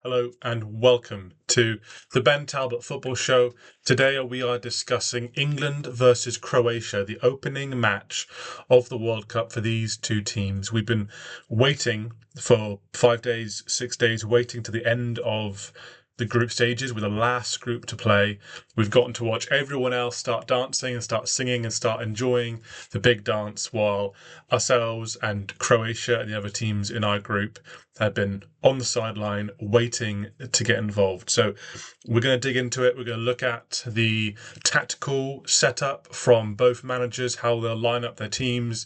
Hello and welcome to the Ben Talbot Football Show. Today we are discussing England versus Croatia, the opening match of the World Cup for these two teams. We've been waiting for 5 days, 6 days, waiting to the end of the group stages with the last group to play. We've gotten to watch everyone else start dancing and start singing and start enjoying the big dance, while ourselves and Croatia and the other teams in our group have been on the sideline waiting to get involved. So we're going to dig into it. We're going to look at the tactical setup from both managers, how they'll line up their teams,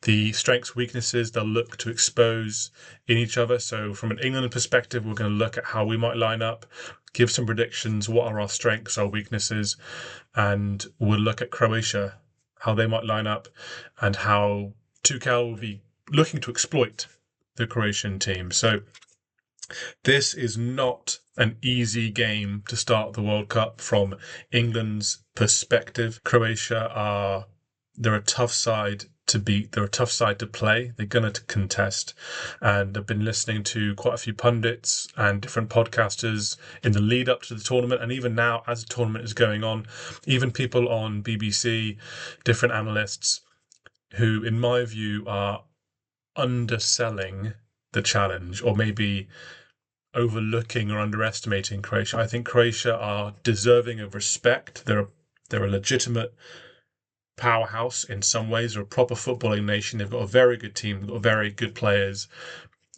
the strengths, weaknesses they'll look to expose in each other. So from an England perspective, we're going to look at how we might line up, give some predictions, what are our strengths, our weaknesses, and we'll look at Croatia, how they might line up, and how Tuchel will be looking to exploit the Croatian team. So this is not an easy game to start the World Cup from England's perspective. Croatia they're a tough side to beat. They're a tough side to play. They're going to contest. And I've been listening to quite a few pundits and different podcasters in the lead up to the tournament. And even now, as the tournament is going on, even people on BBC, different analysts who, in my view, are underselling the challenge, or maybe overlooking or underestimating Croatia. I think Croatia are deserving of respect. They're a legitimate powerhouse in some ways. They're a proper footballing nation. They've got a very good team. They've got very good players.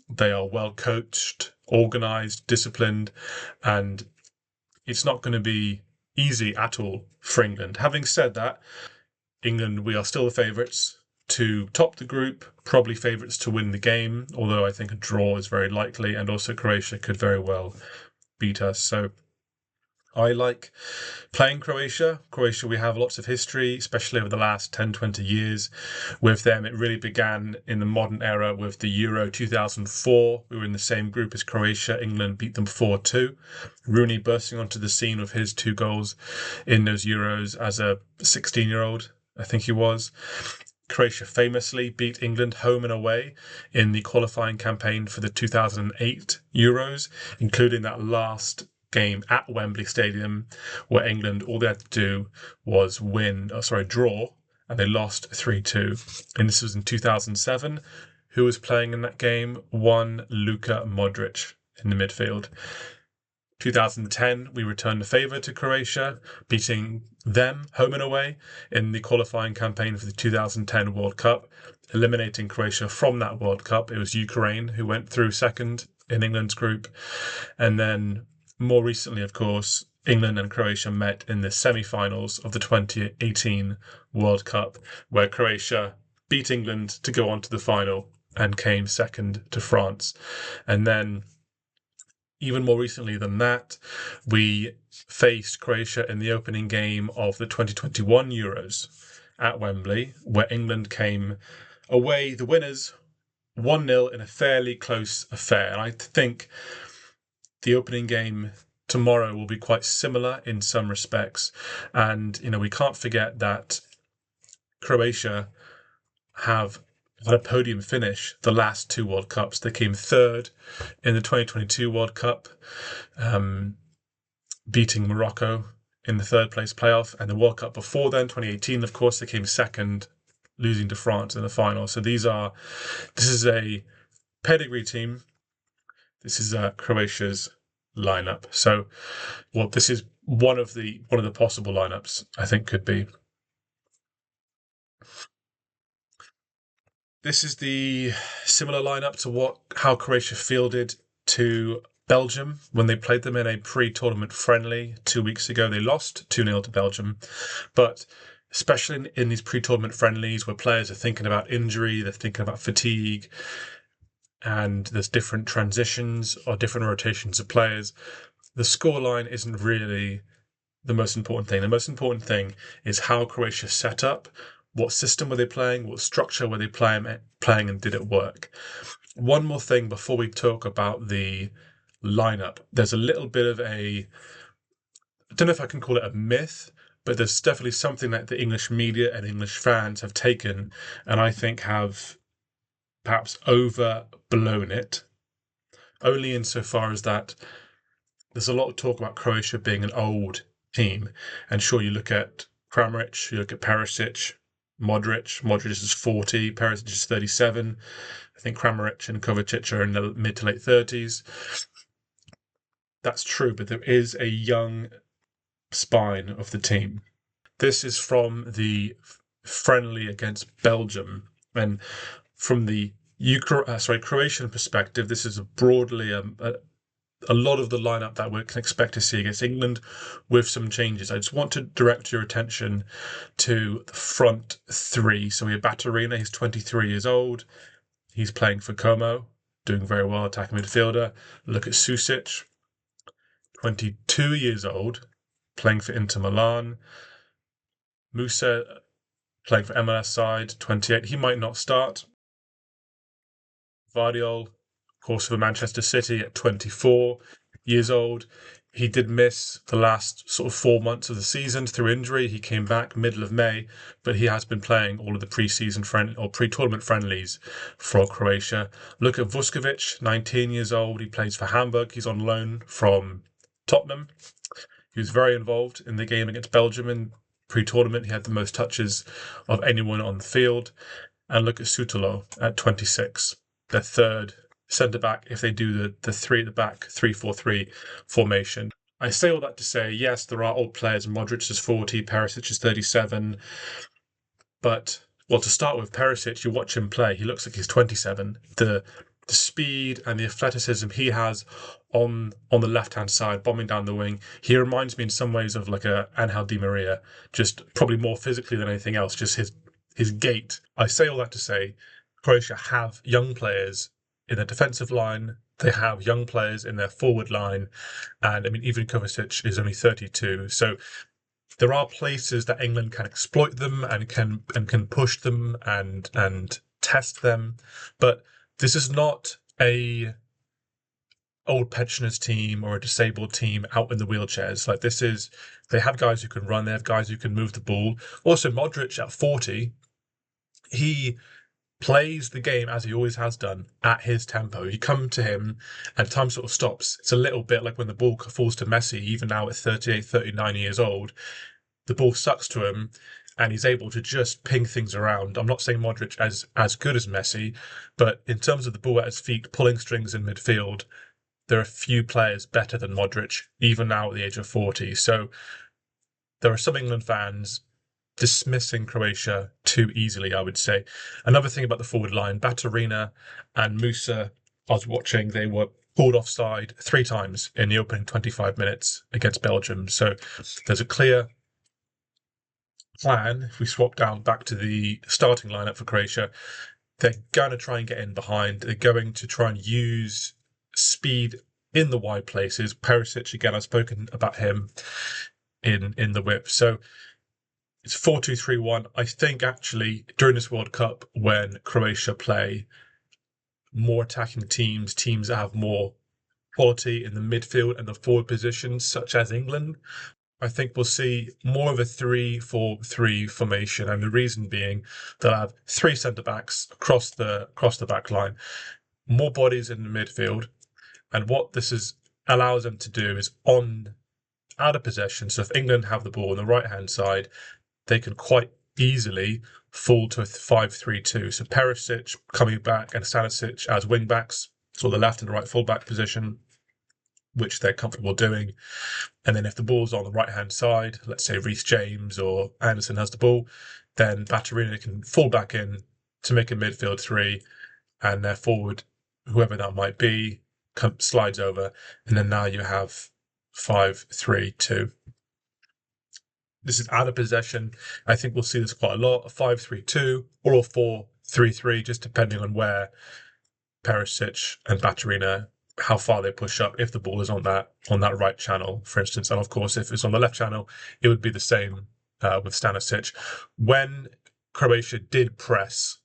They are well coached, organised, disciplined, and it's not going to be easy at all for England. Having said that, England, we are still the favourites to top the group, probably favourites to win the game, although I think a draw is very likely, and also Croatia could very well beat us. So I like playing Croatia. Croatia, we have lots of history, especially over the last 10, 20 years with them. It really began in the modern era with the Euro 2004. We were in the same group as Croatia. England beat them 4-2. Rooney bursting onto the scene with his 2 goals in those Euros as a 16-year-old, I think he was. Croatia famously beat England home and away in the qualifying campaign for the 2008 Euros, including that last game at Wembley Stadium where England, all they had to do was draw, and they lost 3-2. And this was in 2007. Who was playing in that game? One Luka Modric in the midfield. 2010, we returned the favour to Croatia, beating them home and away in the qualifying campaign for the 2010 World Cup, eliminating Croatia from that World Cup. It was Ukraine who went through second in England's group. And then more recently, of course, England and Croatia met in the semi-finals of the 2018 World Cup, where Croatia beat England to go on to the final and came second to France. And then even more recently than that, we faced Croatia in the opening game of the 2021 Euros at Wembley, where England came away the winners 1-0 in a fairly close affair. And I think the opening game tomorrow will be quite similar in some respects. And, we can't forget that Croatia have had a podium finish the last 2 World Cups. They came third in the 2022 World Cup, beating Morocco in the third place playoff. And the World Cup before then, 2018, of course, they came second, losing to France in the final. So this is a pedigree team. This is Croatia's lineup. So, this is one of the possible lineups I think could be. This is the similar lineup to how Croatia fielded to Belgium when they played them in a pre-tournament friendly 2 weeks ago. They lost 2-0 to Belgium, but especially in these pre-tournament friendlies where players are thinking about injury, they're thinking about fatigue, and there's different transitions or different rotations of players, the scoreline isn't really the most important thing. The most important thing is how Croatia set up. What system were they playing? What structure were they playing, and did it work? One more thing before we talk about the lineup. There's a little bit of I don't know if I can call it a myth, but there's definitely something that the English media and English fans have taken, and I think have perhaps overblown it, only insofar as that there's a lot of talk about Croatia being an old team. And sure, you look at Kramaric, you look at Perisic, Modric. Modric is 40, Perisic is 37. I think Kramaric and Kovacic are in the mid to late 30s. That's true, but there is a young spine of the team. This is from the friendly against Belgium, and from the Croatian perspective, this is broadly a lot of the lineup that we can expect to see against England, with some changes. I just want to direct your attention to the front three. So we have Baturina, he's 23 years old. He's playing for Como, doing very well, attacking midfielder. Look at Susic, 22 years old, playing for Inter Milan. Musa, playing for MLS side, 28. He might not start. Vardiol, of course, for Manchester City at 24 years old. He did miss the last sort of 4 months of the season through injury. He came back middle of May, but he has been playing all of the pre-season or pre-tournament friendlies for Croatia. Look at Vuskovic, 19 years old. He plays for Hamburg. He's on loan from Tottenham. He was very involved in the game against Belgium in pre-tournament. He had the most touches of anyone on the field. And look at Sutalo at 26, their third centre-back if they do the three at the back 3-4-3 formation. I say all that to say, yes, there are old players. Modric is 40, Perisic is 37. But, well, to start with, Perisic, you watch him play, he looks like he's 27. The speed and the athleticism he has on the left-hand side, bombing down the wing, he reminds me in some ways of like a Angel Di Maria, just probably more physically than anything else, just his gait. I say all that to say, Croatia have young players in their defensive line. They have young players in their forward line. And I mean, even Kovacic is only 32. So there are places that England can exploit them and can push them and test them. But this is not a old pensioners team or a disabled team out in the wheelchairs. Like this is, they have guys who can run, they have guys who can move the ball. Also, Modric at 40, he plays the game as he always has done at his tempo. You come to him and time sort of stops. It's a little bit like when the ball falls to Messi, even now at 38, 39 years old, the ball sucks to him and he's able to just ping things around. I'm not saying Modric as good as Messi, but in terms of the ball at his feet, pulling strings in midfield, there are few players better than Modric, even now at the age of 40. So there are some England fans dismissing Croatia too easily, I would say. Another thing about the forward line, Baturina and Musa, I was watching, they were pulled offside 3 times in the opening 25 minutes against Belgium. So there's a clear plan. If we swap down back to the starting lineup for Croatia, they're going to try and get in behind. They're going to try and use speed in the wide places. Perisic, again, I've spoken about him in the whip. So it's 4-2-3-1. I think actually during this World Cup, when Croatia play more attacking teams that have more quality in the midfield and the forward positions, such as England, I think we'll see more of a 3-4-3 formation. And the reason being they'll have 3 centre-backs across the back line, more bodies in the midfield. And what this allows them to do is out of possession. So if England have the ball on the right-hand side, they can quite easily fall to a 5-3-2. So Perisic coming back and Stanisic as wing-backs, so the left and the right full-back position, which they're comfortable doing. And then if the ball's on the right-hand side, let's say Reece James or Anderson has the ball, then Baturina can fall back in to make a midfield 3, and their forward, whoever that might be, slides over, and then now you have 5-3-2. This is out of possession. I think we'll see this quite a lot, a 5-3-2 or a 4-3-3, just depending on where Perisic and Baturina, how far they push up, if the ball is on that right channel, for instance. And of course, if it's on the left channel, it would be the same with Stanisic. When Croatia did press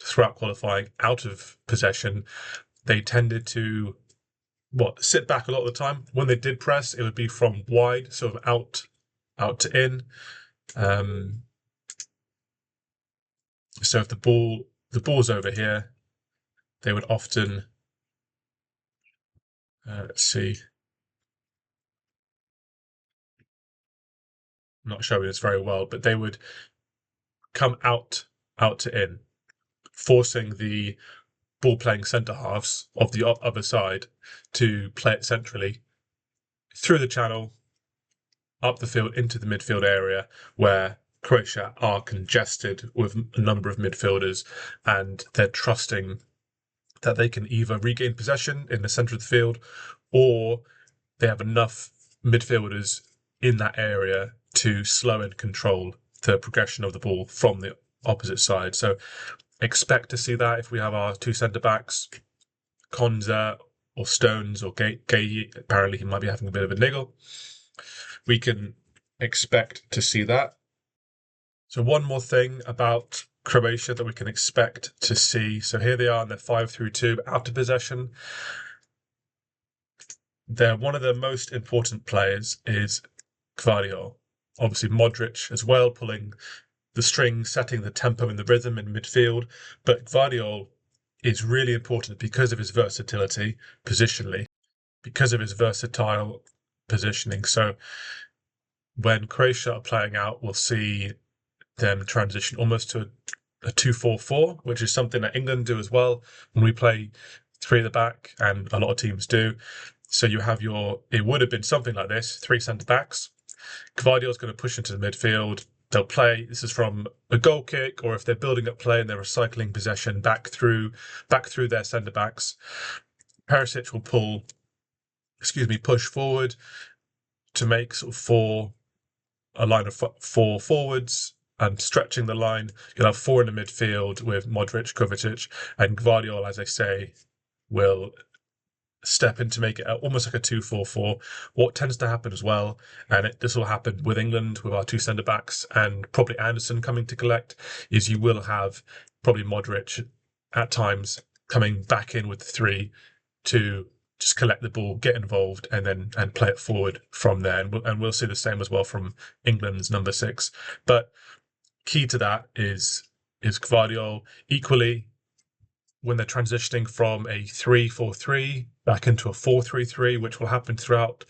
throughout qualifying out of possession, they tended to sit back a lot of the time. When they did press, it would be from wide, sort of out to in. So if the ball's over here, they would often Let's see. I'm not showing this very well, but they would come out to in, forcing the ball playing centre halves of the other side to play it centrally through the channel, up the field into the midfield area where Croatia are congested with a number of midfielders, and they're trusting that they can either regain possession in the centre of the field or they have enough midfielders in that area to slow and control the progression of the ball from the opposite side. So expect to see that if we have our two centre backs, Konza or Stones or Gay. Apparently, he might be having a bit of a niggle. We can expect to see that. So one more thing about Croatia that we can expect to see. So here they are in their 5-3-2 out of possession. They're one of the most important players is Gvardiol. Obviously Modric as well, pulling the strings, setting the tempo and the rhythm in midfield. But Gvardiol is really important because of his versatility positionally, because of his versatile positioning. So when Croatia are playing out, we'll see them transition almost to a 2-4-4, which is something that England do as well when we play three at the back, and a lot of teams do. So you have it would have been something like this, three centre backs. Gvardiol's going to push into the midfield. They'll play. This is from a goal kick, or if they're building up play and they're recycling possession back through their centre backs. Perisic will push forward to make sort of a line of four forwards and stretching the line. You'll have four in the midfield with Modric, Kovacic, and Gvardiol, as I say, will step in to make it almost like a 2-4-4. What tends to happen as well, and this will happen with England with our two centre backs and probably Anderson coming to collect, is you will have probably Modric at times coming back in with the three to just collect the ball, get involved, and play it forward from there. And we'll see the same as well from England's number 6. But key to that is Gvardiol. Equally, when they're transitioning from a 3-4-3 back into a 4-3-3, which will happen throughout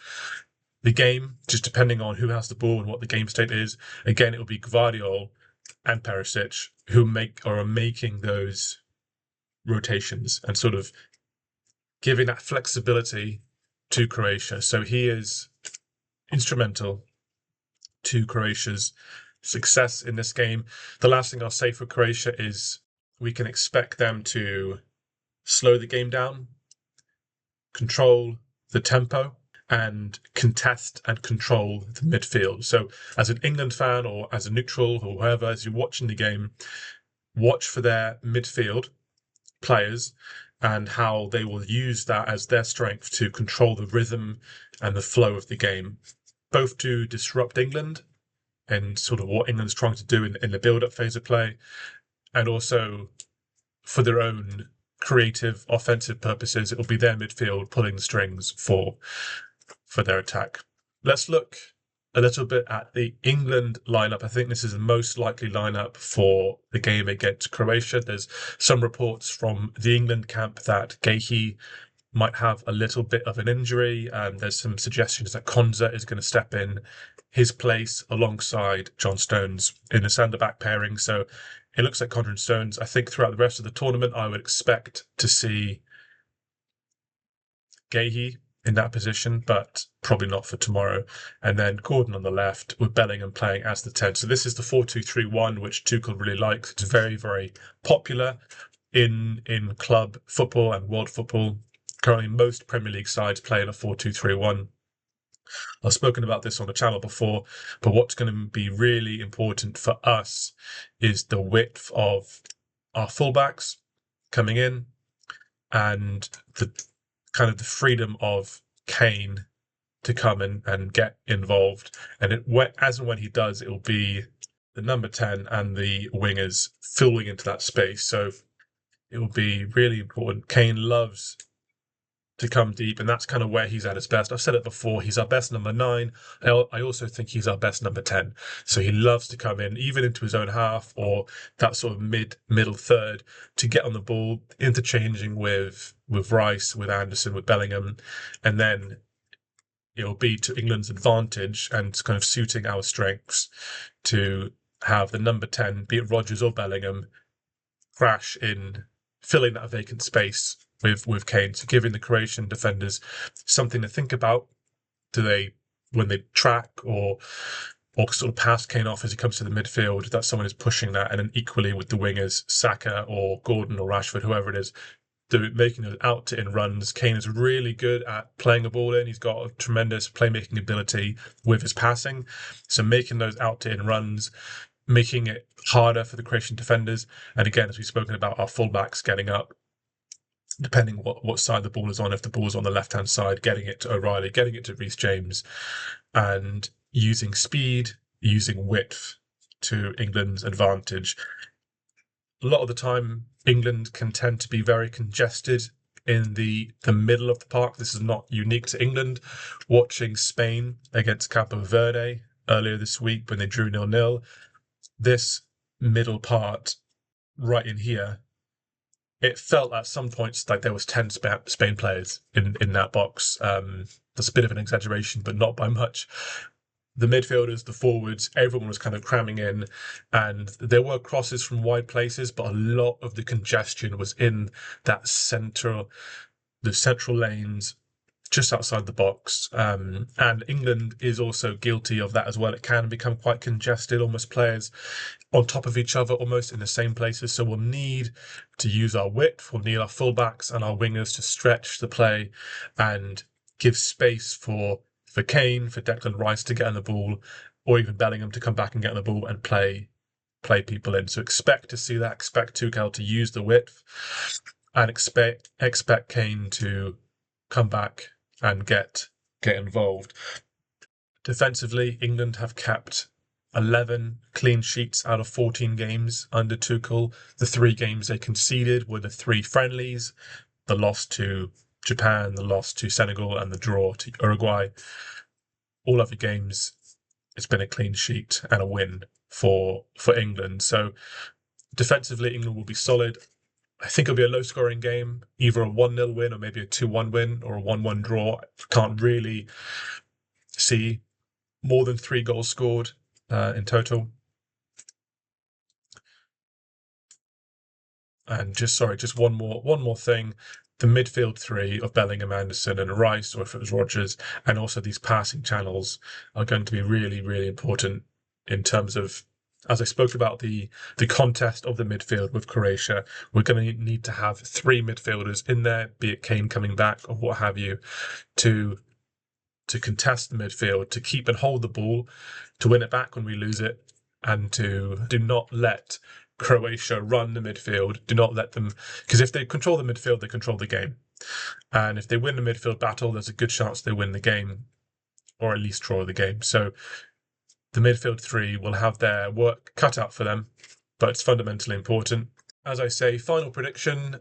the game, just depending on who has the ball and what the game state is. Again, it will be Gvardiol and Perisic who are making those rotations and sort of giving that flexibility to Croatia. So he is instrumental to Croatia's success in this game. The last thing I'll say for Croatia is we can expect them to slow the game down, control the tempo, and contest and control the midfield. So as an England fan or as a neutral or whoever, as you're watching the game, watch for their midfield players and how they will use that as their strength to control the rhythm and the flow of the game, both to disrupt England and sort of what England's trying to do in the build-up phase of play, and also for their own creative offensive purposes. It will be their midfield pulling the strings for their attack. Let's look a little bit at the England lineup. I think this is the most likely lineup for the game against Croatia. There's some reports from the England camp that Gahey might have a little bit of an injury, and there's some suggestions that Konza is going to step in his place alongside John Stones in the centre-back pairing. So it looks like Konza and Stones. I think throughout the rest of the tournament, I would expect to see Gahey in that position, but probably not for tomorrow. And then Gordon on the left with Bellingham playing as the 10. So this is the 4-2-3-1, which Tuchel really likes. It's very, very popular in club football and world football. Currently, most Premier League sides play in a 4-2-3-1. I've spoken about this on the channel before, but what's going to be really important for us is the width of our fullbacks coming in and the kind of the freedom of Kane to come and get involved. And as and when he does, it will be the number 10 and the wingers filling into that space. So it will be really important. Kane loves to come deep, and that's kind of where he's at his best. I've said it before, he's our best number 9. I also think he's our best number 10. So he loves to come in, even into his own half or that sort of middle third, to get on the ball, interchanging with Rice, with Anderson, with Bellingham, and then it'll be to England's advantage and kind of suiting our strengths to have the number 10, be it Rodgers or Bellingham, crash in, filling that vacant space with Kane, so giving the Croatian defenders something to think about. Do they, when they track or sort of pass Kane off as he comes to the midfield, that someone is pushing that, and then equally with the wingers, Saka or Gordon or Rashford, whoever it is, making those out to in runs. Kane is really good at playing a ball in. He's got a tremendous playmaking ability with his passing. So making those out to in runs, making it harder for the Croatian defenders. And again, as we've spoken about, our fullbacks getting up, depending what side the ball is on. If the ball is on the left-hand side, getting it to O'Reilly, getting it to Reece James, and using speed, using width to England's advantage. A lot of the time, England can tend to be very congested in the middle of the park. This is not unique to England. Watching Spain against Capo Verde earlier this week when they drew 0-0, this middle part right in here, it felt at some points like there was 10 Spain players in that box. That's a bit of an exaggeration, but not by much. The midfielders, the forwards, everyone was kind of cramming in, and there were crosses from wide places, but a lot of the congestion was in that the central lanes, just outside the box. And England is also guilty of that as well. It can become quite congested, almost players on top of each other, almost in the same places. So we'll need to use our width, we'll need our fullbacks and our wingers to stretch the play and give space for Kane, for Declan Rice to get on the ball, or even Bellingham to come back and get on the ball and play people in. So expect to see that. Expect Tuchel to use the width, and expect Kane to come back and get involved. Defensively, England have kept 11 clean sheets out of 14 games under Tuchel. The 3 games they conceded were the 3 friendlies, the loss to Japan, the loss to Senegal, and the draw to Uruguay. All other games, it's been a clean sheet and a win for England. So defensively, England will be solid. I think it'll be a low-scoring game, either a 1-0 win or maybe a 2-1 win or a 1-1 draw. Can't really see more than 3 goals scored in total. And just one more thing. The midfield 3 of Bellingham, Anderson and Rice, or if it was Rodgers, and also these passing channels are going to be really, really important in terms of, as I spoke about the contest of the midfield with Croatia, we're going to need to have 3 midfielders in there, be it Kane coming back or what have you, to contest the midfield, to keep and hold the ball, to win it back when we lose it, and to do not let Croatia run the midfield. Do not let them, because if they control the midfield, they control the game. And if they win the midfield battle, there's a good chance they win the game, or at least draw the game. So the midfield 3 will have their work cut out for them, but it's fundamentally important. As I say, final prediction,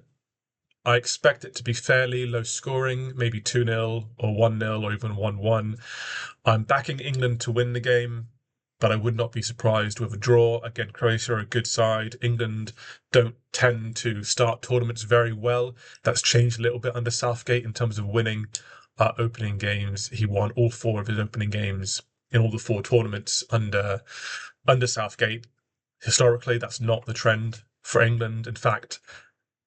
I expect it to be fairly low scoring, maybe 2-0 or 1-0 or even 1-1. I'm backing England to win the game, but I would not be surprised with a draw. Again, Croatia are a good side. England don't tend to start tournaments very well. That's changed a little bit under Southgate in terms of winning opening games. He won all 4 of his opening games in all the 4 tournaments under Southgate. Historically, that's not the trend for England. In fact,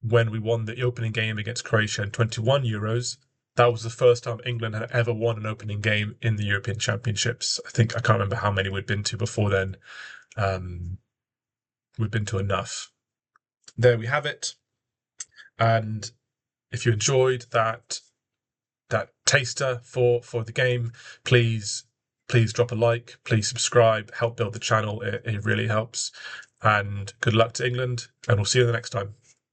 when we won the opening game against Croatia in 21 Euros, that was the first time England had ever won an opening game in the European Championships. I can't remember how many we'd been to before then. We'd been to enough. There we have it. And if you enjoyed that taster for the game, please drop a like, please subscribe, help build the channel. It really helps. And good luck to England, and we'll see you the next time.